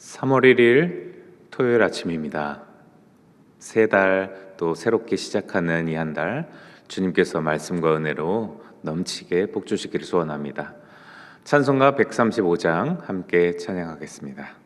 3월 1일 토요일 아침입니다. 새 달 또 새롭게 시작하는 이 한 달 주님께서 말씀과 은혜로 넘치게 복 주시기를 소원합니다. 찬송가 135장 함께 찬양하겠습니다.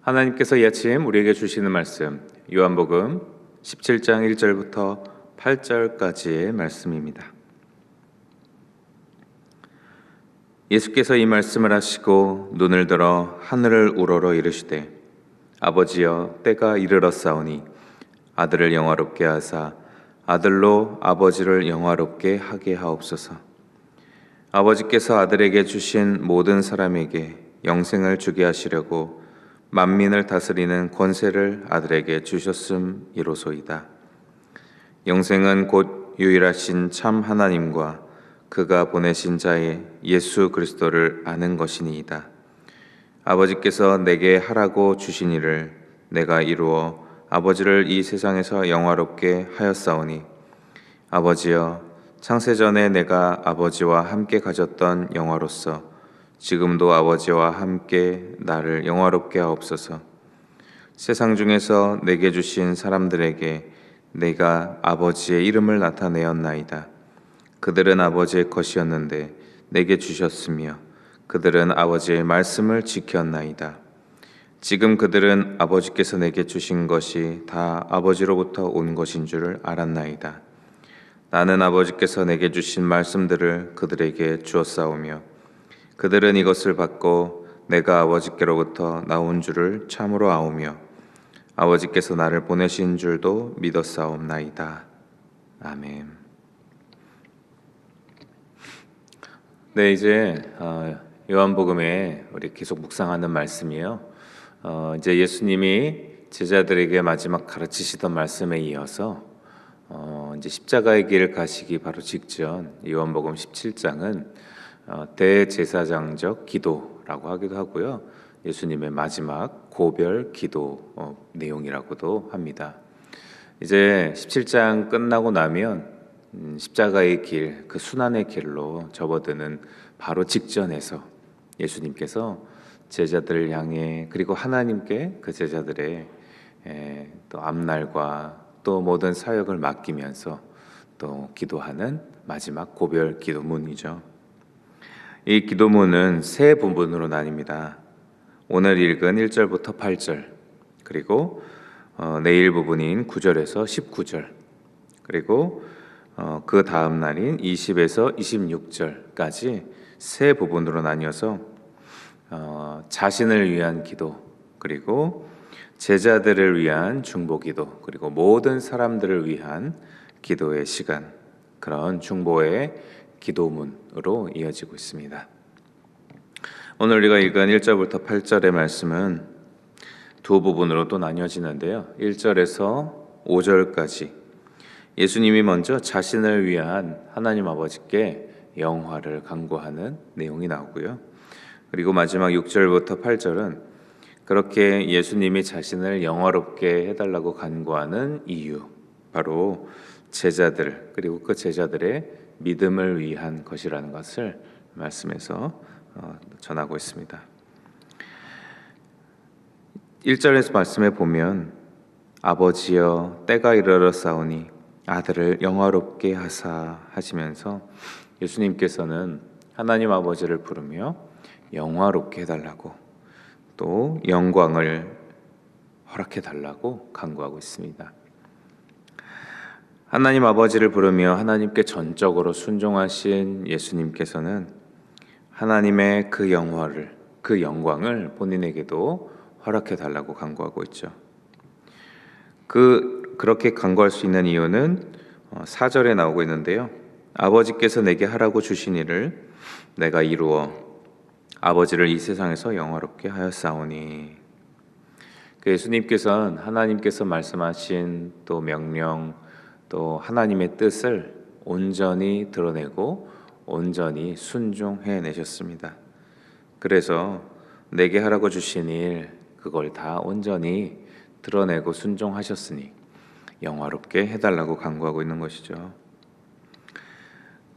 하나님께서 이 아침 우리에게 주시는 말씀, 요한복음 17장 1절부터 8절까지의 말씀입니다. 예수께서 이 말씀을 하시고 눈을 들어 하늘을 우러러 이르시되 아버지여 때가 이르렀사오니 아들을 영화롭게 하사 아들로 아버지를 영화롭게 하게 하옵소서. 아버지께서 아들에게 주신 모든 사람에게 영생을 주게 하시려고 만민을 다스리는 권세를 아들에게 주셨음이로소이다. 영생은 곧 유일하신 참 하나님과 그가 보내신 자의 예수 그리스도를 아는 것이니이다. 아버지께서 내게 하라고 주신 일을 내가 이루어 아버지를 이 세상에서 영화롭게 하였사오니 아버지여 창세전에 내가 아버지와 함께 가졌던 영화로서 지금도 아버지와 함께 나를 영화롭게 하옵소서. 세상 중에서 내게 주신 사람들에게 내가 아버지의 이름을 나타내었나이다. 그들은 아버지의 것이었는데 내게 주셨으며 그들은 아버지의 말씀을 지켰나이다. 지금 그들은 아버지께서 내게 주신 것이 다 아버지로부터 온 것인 줄을 알았나이다. 나는 아버지께서 내게 주신 말씀들을 그들에게 주었사오며 그들은 이것을 받고 내가 아버지께로부터 나온 줄을 참으로 아오며 아버지께서 나를 보내신 줄도 믿었사옵나이다. 아멘. 네, 이제 요한복음에 우리 계속 묵상하는 말씀이에요. 이제 예수님이 제자들에게 마지막 가르치시던 말씀에 이어서 이제 십자가의 길 가시기 바로 직전 요한복음 17장은 대제사장적 기도라고 하기도 하고요. 예수님의 마지막 고별 기도 내용이라고도 합니다. 이제 17장 끝나고 나면 십자가의 길, 그 순환의 길로 접어드는 바로 직전에서 예수님께서 제자들을 향해 그리고 하나님께 그 제자들의 또 앞날과 또 모든 사역을 맡기면서 또 기도하는 마지막 고별 기도문이죠. 이 기도문은 세 부분으로 나뉩니다. 오늘 읽은 1절부터 8절, 그리고 내일 부분인 9절에서 19절, 그리고 그 다음 날인 20에서 26절까지 세 부분으로 나뉘어서 자신을 위한 기도, 그리고 제자들을 위한 중보기도, 그리고 모든 사람들을 위한 기도의 시간, 그런 중보의 기도문으로 이어지고 있습니다. 오늘 우리가 읽은 1절부터 8절의 말씀은 두 부분으로 또 나뉘어지는데요. 1절에서 5절까지 예수님이 먼저 자신을 위한 하나님 아버지께 영화를 간구하는 내용이 나오고요. 그리고 마지막 6절부터 8절은 그렇게 예수님이 자신을 영화롭게 해달라고 간구하는 이유, 바로 제자들, 그리고 그 제자들의 믿음을 위한 것이라는 것을 말씀에서 전하고 있습니다. 1절에서 말씀해 보면 아버지여 때가 이르렀사오니 아들을 영화롭게 하사 하시면서 예수님께서는 하나님 아버지를 부르며 영화롭게 해달라고 또 영광을 허락해달라고 간구하고 있습니다. 하나님 아버지를 부르며 하나님께 전적으로 순종하신 예수님께서는 하나님의 그 영광을 본인에게도 허락해달라고 간구하고 있죠. 그렇게 간구할 수 있는 이유는 4절에 나오고 있는데요. 아버지께서 내게 하라고 주신 일을 내가 이루어 아버지를 이 세상에서 영화롭게 하였사오니, 그 예수님께서는 하나님께서 말씀하신 또 명령, 또 하나님의 뜻을 온전히 드러내고 온전히 순종해내셨습니다. 그래서 내게 하라고 주신 일, 그걸 다 온전히 드러내고 순종하셨으니 영화롭게 해달라고 간구하고 있는 것이죠.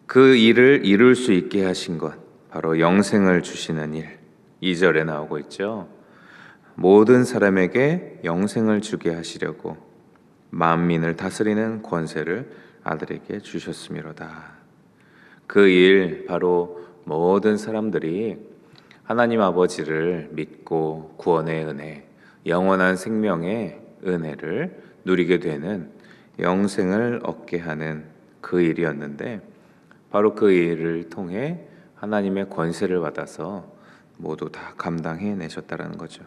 그 일을 이룰 수 있게 하신 것, 바로 영생을 주시는 일, 2절에 나오고 있죠. 모든 사람에게 영생을 주게 하시려고 만민을 다스리는 권세를 아들에게 주셨음이로다. 그 일, 바로 모든 사람들이 하나님 아버지를 믿고 구원의 은혜, 영원한 생명의 은혜를 누리게 되는 영생을 얻게 하는 그 일이었는데, 바로 그 일을 통해 하나님의 권세를 받아서 모두 다 감당해 내셨다라는 거죠.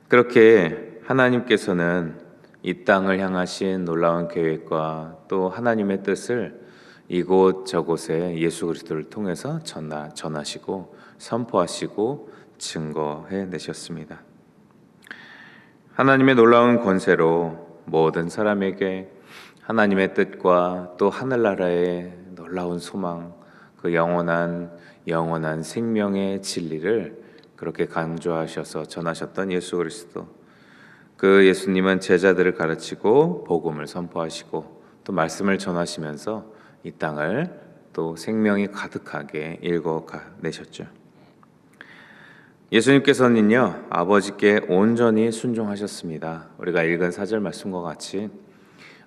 그렇게 하나님께서는 이 땅을 향하신 놀라운 계획과 또 하나님의 뜻을 이곳저곳에 예수 그리스도를 통해서 전하시고 선포하시고 증거해 내셨습니다. 하나님의 놀라운 권세로 모든 사람에게 하나님의 뜻과 또 하늘나라의 놀라운 소망, 그 영원한 생명의 진리를 그렇게 강조하셔서 전하셨던 예수 그리스도. 그 예수님은 제자들을 가르치고 복음을 선포하시고 또 말씀을 전하시면서 이 땅을 또 생명이 가득하게 읽어내셨죠. 예수님께서는요, 아버지께 온전히 순종하셨습니다. 우리가 읽은 사절 말씀과 같이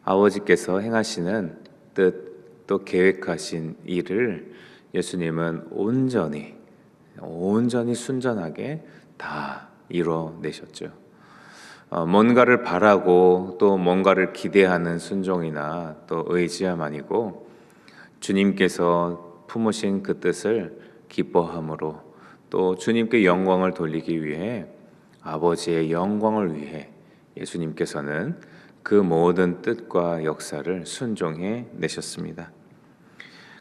아버지께서 행하시는 뜻 또 계획하신 일을 예수님은 온전히 순전하게 다 이뤄내셨죠. 뭔가를 바라고 또 뭔가를 기대하는 순종이나 또 의지함 아니고 주님께서 품으신 그 뜻을 기뻐함으로 또 주님께 영광을 돌리기 위해 아버지의 영광을 위해 예수님께서는 그 모든 뜻과 역사를 순종해 내셨습니다.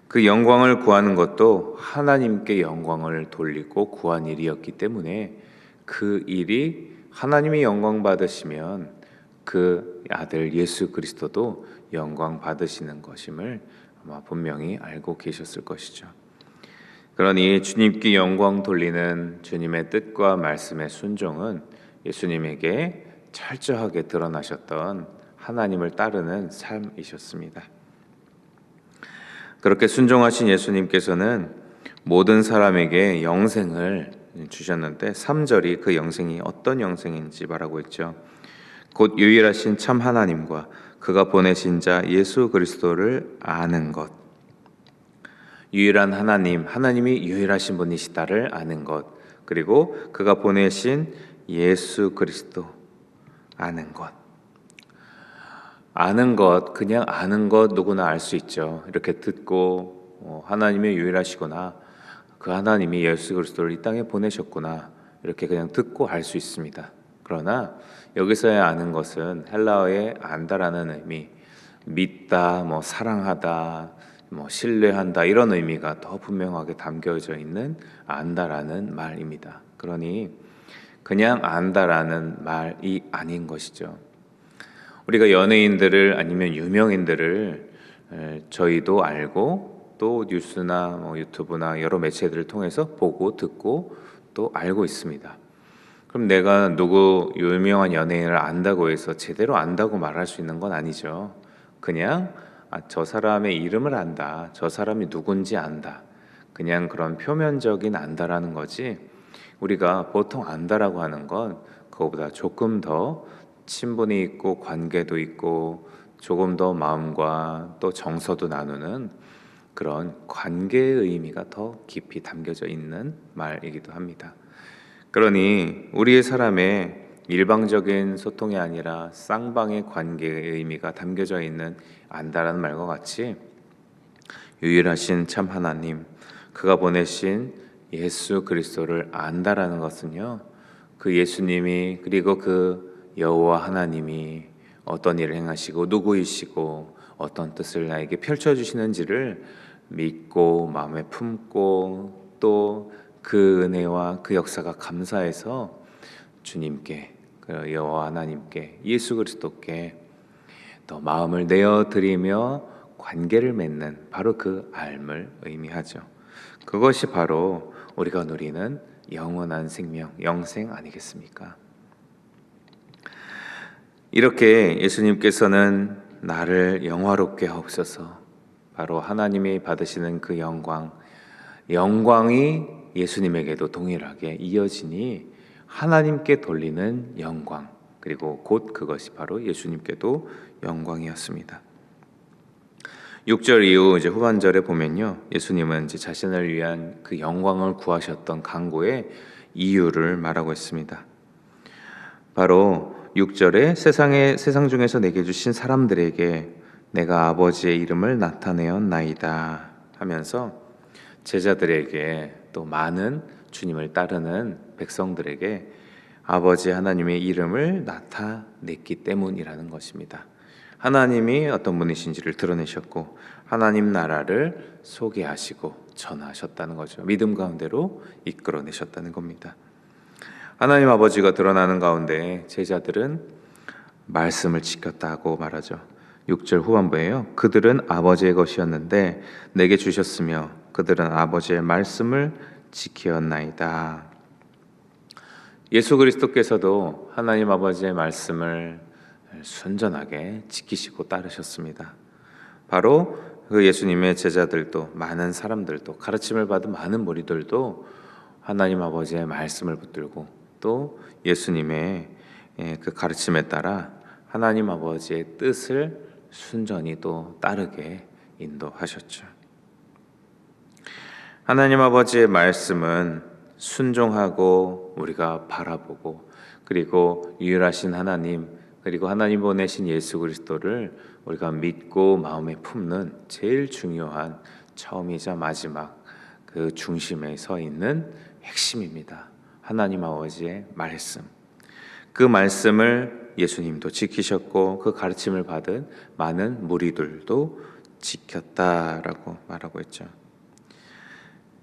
그 영광을 구하는 것도 하나님께 영광을 돌리고 구한 일이었기 때문에 그 일이 하나님이 영광 받으시면 그 아들 예수 그리스도도 영광 받으시는 것임을 아마 분명히 알고 계셨을 것이죠. 그러니 주님께 영광 돌리는 주님의 뜻과 말씀의 순종은 예수님에게 철저하게 드러나셨던 하나님을 따르는 삶이셨습니다. 그렇게 순종하신 예수님께서는 모든 사람에게 영생을 주셨는데 3절이 그 영생이 어떤 영생인지 말하고 있죠. 곧 유일하신 참 하나님과 그가 보내신 자 예수 그리스도를 아는 것. 유일한 하나님, 하나님이 유일하신 분이시다를 아는 것. 그리고 그가 보내신 예수 그리스도 아는 것. 아는 것, 그냥 아는 것 누구나 알 수 있죠. 이렇게 듣고 하나님이 유일하시구나, 그 하나님이 예수 그리스도를 이 땅에 보내셨구나, 이렇게 그냥 듣고 알 수 있습니다. 그러나 여기서의 아는 것은 헬라어의 안다라는 의미, 믿다, 사랑하다, 신뢰한다 이런 의미가 더 분명하게 담겨져 있는 안다라는 말입니다. 그러니 그냥 안다라는 말이 아닌 것이죠. 우리가 연예인들을 아니면 유명인들을 저희도 알고 또 뉴스나 유튜브나 여러 매체들을 통해서 보고 듣고 또 알고 있습니다. 그럼 내가 누구 유명한 연예인을 안다고 해서 제대로 안다고 말할 수 있는 건 아니죠. 그냥 저 사람의 이름을 안다, 저 사람이 누군지 안다, 그냥 그런 표면적인 안다라는 거지, 우리가 보통 안다라고 하는 건 그거보다 조금 더 친분이 있고 관계도 있고 조금 더 마음과 또 정서도 나누는 그런 관계의 의미가 더 깊이 담겨져 있는 말이기도 합니다. 그러니 우리의 사람의 일방적인 소통이 아니라 쌍방의 관계의 의미가 담겨져 있는 안다라는 말과 같이 유일하신 참 하나님, 그가 보내신 예수 그리스도를 안다라는 것은요, 그 예수님이 그리고 그 여호와 하나님이 어떤 일을 행하시고 누구이시고 어떤 뜻을 나에게 펼쳐주시는지를 믿고 마음에 품고 또 그 은혜와 그 역사가 감사해서 주님께, 그 여호와 하나님께, 예수 그리스도께 또 마음을 내어드리며 관계를 맺는 바로 그 알을 의미하죠. 그것이 바로 우리가 누리는 영원한 생명, 영생 아니겠습니까? 이렇게 예수님께서는 나를 영화롭게 하옵소서, 바로 하나님이 받으시는 그 영광이 예수님에게도 동일하게 이어지니 하나님께 돌리는 영광, 그리고 곧 그것이 바로 예수님께도 영광이었습니다. 6절 이후 이제 후반절에 보면요, 예수님은 이제 자신을 위한 그 영광을 구하셨던 간구의 이유를 말하고 있습니다. 바로 6절에 세상 중에서 내게 주신 사람들에게 내가 아버지의 이름을 나타내었나이다 하면서 제자들에게 또 많은 주님을 따르는 백성들에게 아버지 하나님의 이름을 나타냈기 때문이라는 것입니다. 하나님이 어떤 분이신지를 드러내셨고 하나님 나라를 소개하시고 전하셨다는 거죠. 믿음 가운데로 이끌어내셨다는 겁니다. 하나님 아버지가 드러나는 가운데 제자들은 말씀을 지켰다고 말하죠. 6절 후반부에요. 그들은 아버지의 것이었는데 내게 주셨으며 그들은 아버지의 말씀을 지키었나이다. 예수 그리스도께서도 하나님 아버지의 말씀을 순전하게 지키시고 따르셨습니다. 바로 그 예수님의 제자들도 많은 사람들도 가르침을 받은 많은 무리들도 하나님 아버지의 말씀을 붙들고 또 예수님의 그 가르침에 따라 하나님 아버지의 뜻을 순전히 또 따르게 인도하셨죠. 하나님 아버지의 말씀은 순종하고 우리가 바라보고 그리고 유일하신 하나님 그리고 하나님 보내신 예수 그리스도를 우리가 믿고 마음에 품는 제일 중요한 처음이자 마지막 그 중심에 서 있는 핵심입니다. 하나님 아버지의 말씀. 그 말씀을 예수님도 지키셨고 그 가르침을 받은 많은 무리들도 지켰다라고 말하고 있죠.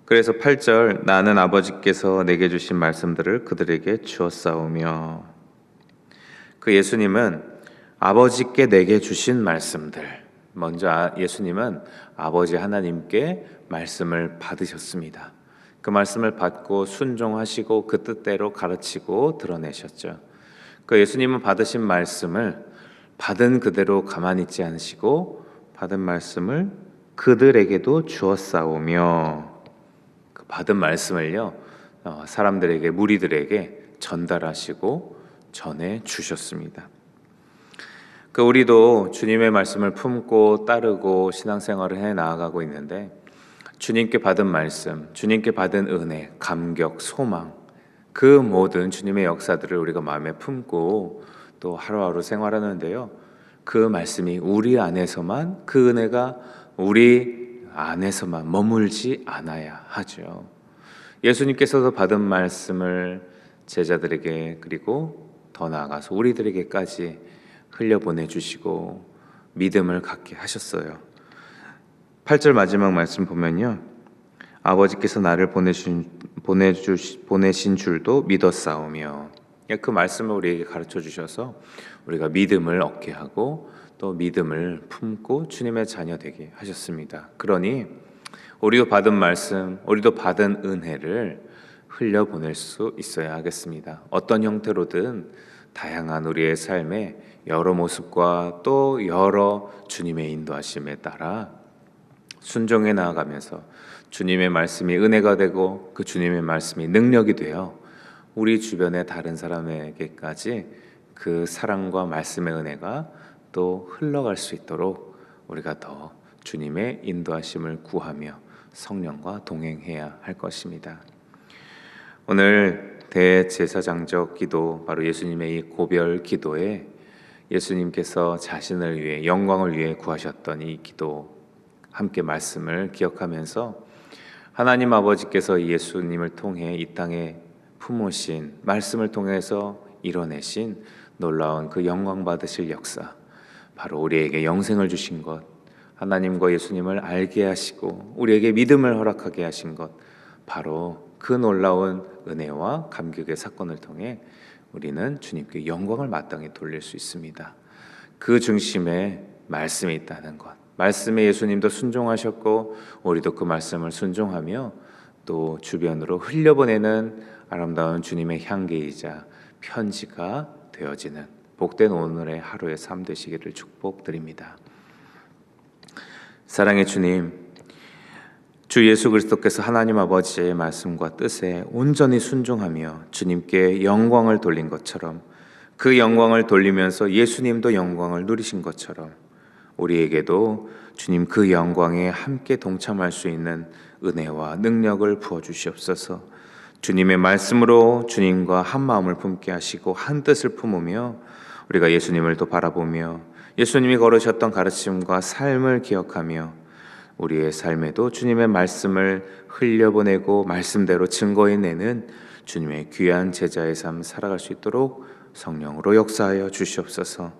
그래서 8절 나는 아버지께서 내게 주신 말씀들을 그들에게 주었사오며 그 예수님은 아버지께 내게 주신 말씀들 먼저 예수님은 아버지 하나님께 말씀을 받으셨습니다. 그 말씀을 받고 순종하시고 그 뜻대로 가르치고 드러내셨죠. 그 예수님은 받으신 말씀을 받은 그대로 가만히 있지 않으시고 받은 말씀을 그들에게도 주었사오며 그 받은 말씀을요 사람들에게 무리들에게 전달하시고 전해 주셨습니다. 그 우리도 주님의 말씀을 품고 따르고 신앙생활을 해 나아가고 있는데 주님께 받은 말씀, 주님께 받은 은혜, 감격, 소망 그 모든 주님의 역사들을 우리가 마음에 품고 또 하루하루 생활하는데요. 그 말씀이 우리 안에서만 그 은혜가 우리 안에서만 머물지 않아야 하죠. 예수님께서도 받은 말씀을 제자들에게 그리고 더 나아가서 우리들에게까지 흘려보내 주시고 믿음을 갖게 하셨어요. 8절 마지막 말씀 보면요. 아버지께서 나를 보내신 줄도 믿었사오며 그 말씀을 우리에게 가르쳐 주셔서 우리가 믿음을 얻게 하고 또 믿음을 품고 주님의 자녀 되게 하셨습니다. 그러니 우리도 받은 말씀, 우리도 받은 은혜를 흘려보낼 수 있어야 하겠습니다. 어떤 형태로든 다양한 우리의 삶의 여러 모습과 또 여러 주님의 인도하심에 따라 순종해 나아가면서 주님의 말씀이 은혜가 되고 그 주님의 말씀이 능력이 되어 우리 주변의 다른 사람에게까지 그 사랑과 말씀의 은혜가 또 흘러갈 수 있도록 우리가 더 주님의 인도하심을 구하며 성령과 동행해야 할 것입니다. 오늘 대제사장적 기도 바로 예수님의 이 고별 기도에 예수님께서 자신을 위해 영광을 위해 구하셨던 이 기도 함께 말씀을 기억하면서 하나님 아버지께서 예수님을 통해 이 땅에 품으신 말씀을 통해서 이뤄내신 놀라운 그 영광 받으실 역사 바로 우리에게 영생을 주신 것 하나님과 예수님을 알게 하시고 우리에게 믿음을 허락하게 하신 것 바로 그 놀라운 은혜와 감격의 사건을 통해 우리는 주님께 영광을 마땅히 돌릴 수 있습니다. 그 중심에 말씀이 있다는 것 말씀에 예수님도 순종하셨고 우리도 그 말씀을 순종하며 또 주변으로 흘려보내는 아름다운 주님의 향기이자 편지가 되어지는 복된 오늘의 하루의 삶 되시기를 축복드립니다. 사랑의 주님, 주 예수 그리스도께서 하나님 아버지의 말씀과 뜻에 온전히 순종하며 주님께 영광을 돌린 것처럼 그 영광을 돌리면서 예수님도 영광을 누리신 것처럼 우리에게도 주님 그 영광에 함께 동참할 수 있는 은혜와 능력을 부어주시옵소서. 주님의 말씀으로 주님과 한 마음을 품게 하시고 한 뜻을 품으며 우리가 예수님을 또 바라보며 예수님이 걸으셨던 가르침과 삶을 기억하며 우리의 삶에도 주님의 말씀을 흘려보내고 말씀대로 증거해내는 주님의 귀한 제자의 삶 살아갈 수 있도록 성령으로 역사하여 주시옵소서.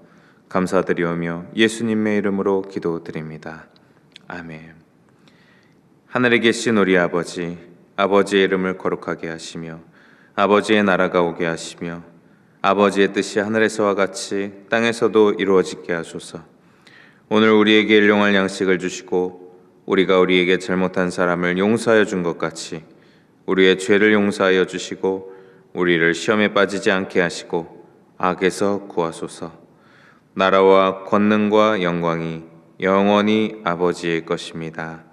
감사드리오며 예수님의 이름으로 기도드립니다. 아멘. 하늘에 계신 우리 아버지, 아버지의 이름을 거룩하게 하시며 아버지의 나라가 오게 하시며 아버지의 뜻이 하늘에서와 같이 땅에서도 이루어지게 하소서. 오늘 우리에게 일용할 양식을 주시고 우리가 우리에게 잘못한 사람을 용서하여 준 것 같이 우리의 죄를 용서하여 주시고 우리를 시험에 빠지지 않게 하시고 악에서 구하소서. 나라와 권능과 영광이 영원히 아버지의 것입니다.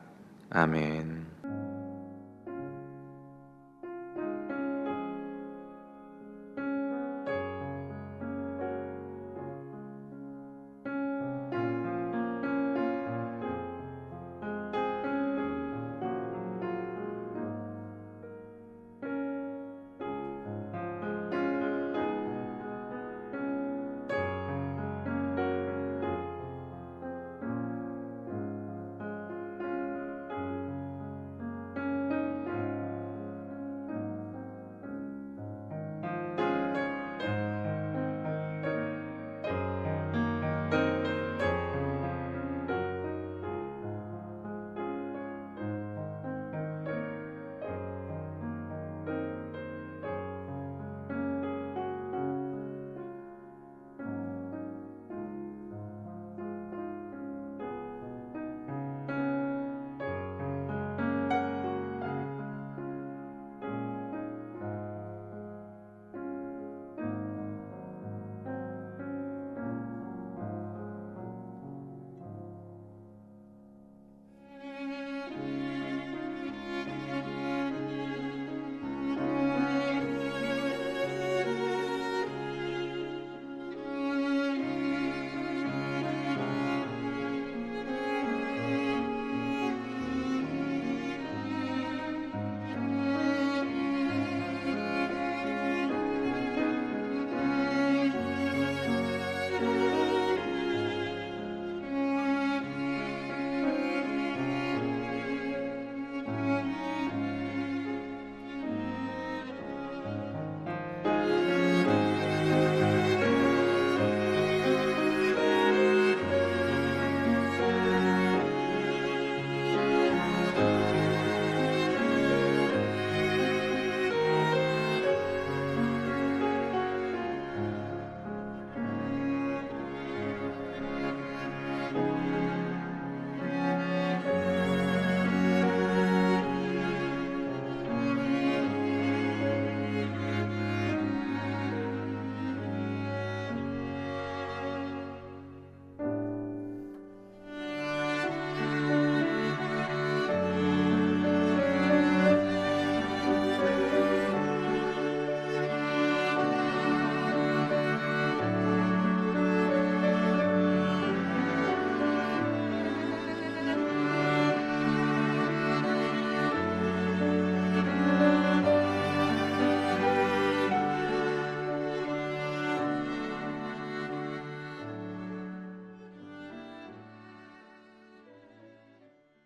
아멘.